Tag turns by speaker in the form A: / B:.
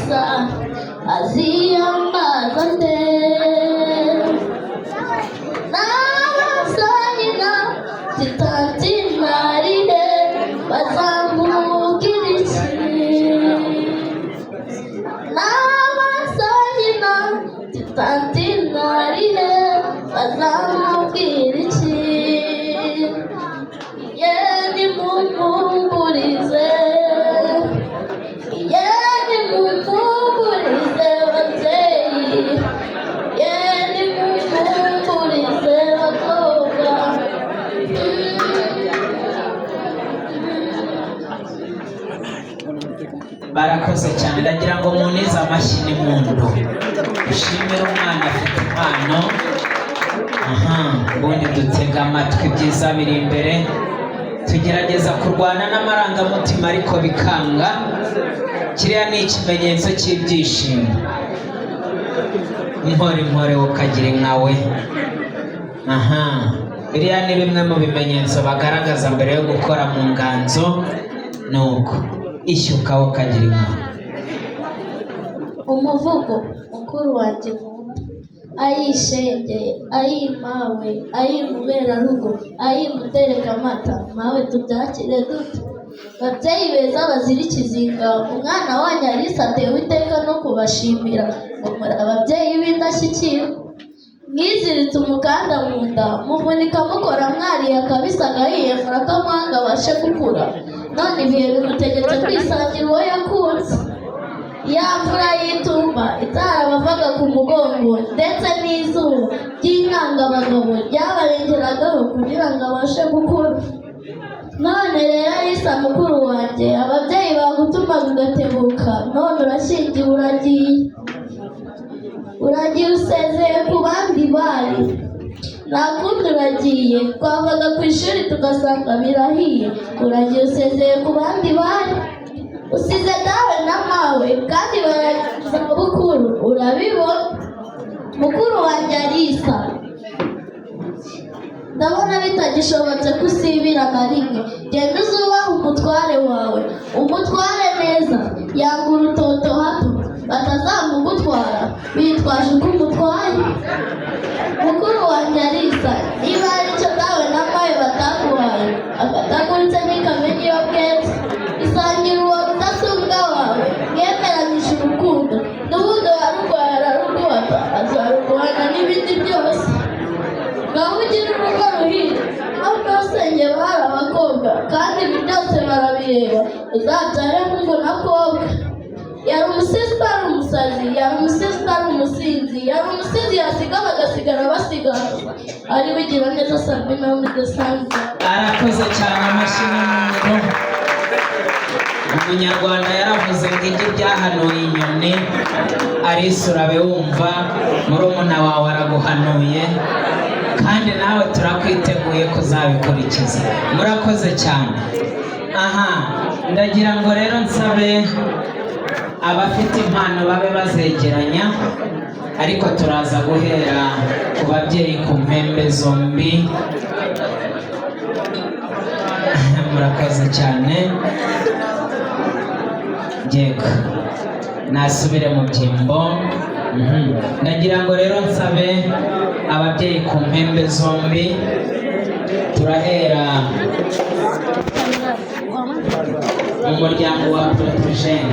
A: Kalisa aziyambazate n'abasayina titantinarire bazamugiriki n'abasayina titantinarire bazamugiriki yeni mumumburize yeni mumumburize babyeyi yeni mumumburize bakobwa
B: barakoze cyane ndagira ngo munize amashyi n'impundu ushimire umwana afite impano ubundi dutega amatwi ibyiza biri imbere tugerageza kurwana n'amarangamutima ariko bikanga kiriya ni ikimenyetso cy'ibyishimo impore ukagira inkawe biriya ni bimwe mu bimenyetso bagaragaza mbere yo gukora mu nganzo nuko ishyuka ukagira inkawe
A: umuvugo mukuru wanjye nkunda ayishenge ayimawe ayimuberarugo ayimutereka amata mawe tubyakire dute babyeyi beza bazira ikizinga umwana wanyu Alisa atewe iteka no kubashimira ngo muri ababyeyi b'indashyikirwa mwiziritse umukanda mu nda muvunika mukora mwariye akabisa agahiye murakamuhanga abashe gukura none ibihe bimutegetse kwisangira uwo yakunze ya mvura y'itumba itarabavaga ku mugongo ndetse n'izuba ry'intangabagabo ryabarengeragaho kugira ngo abashe gukura none rero Alisa mukuru wanjye ababyeyi bagutumaga ugatebuka none urashyingiwe uragiye usezeye ku bandi bari nta kundi uragiye twavaga ku ishuri tugasanga birahiye uragiye usezeye ku bandi bari usize dawe na mawe kandi baragize bukuru urabibona mukuru wanjye Alisa ndabona bitagishobotse ko usibira na rimwe genda uzubaha umutware wawe umutware neza yanga urutoto hato batazamugutwara bitwaje uko umutwaye mukuru wanjye Alisa niba hari icyo dawe na mawe bataguhaye akataguritse n'ikamenya iyo bweze isangira uwo rudasumbwa wawe mwemeranyije urukundo n'ubundi warurwaye araruguhata azaruguhana n'ibindi byose ngaho ugira urugo ruhire aho rwosenge bari abakobwa kandi ibi byose barabireba uzabyare hungu na kobwa yari umusizi utari umusazi yari umusizi utari umusinzi yari umusizi yasiga bagasigara basigaza ari bigira neza Sabina w'umudesanzwe
B: arakoze cyane amashyi n'impundu umunyarwanda yaravuze ngo ijye byahanuye inyoni Alisa urabe wumva murumuna wawe araguhanuye kandi nawe turakwiteguye kuzabikurikiza murakoze cyane ndagira ngo rero nsabe abafite impano babe bazegeranya ariko turaza guhera ku babyeyi ku mpembe zombi murakoze cyane yego nasubire mu byimbo ndagira ngo rero nsabe ababyeyi ku mpembe zombi turahera mu muryango wa Protogene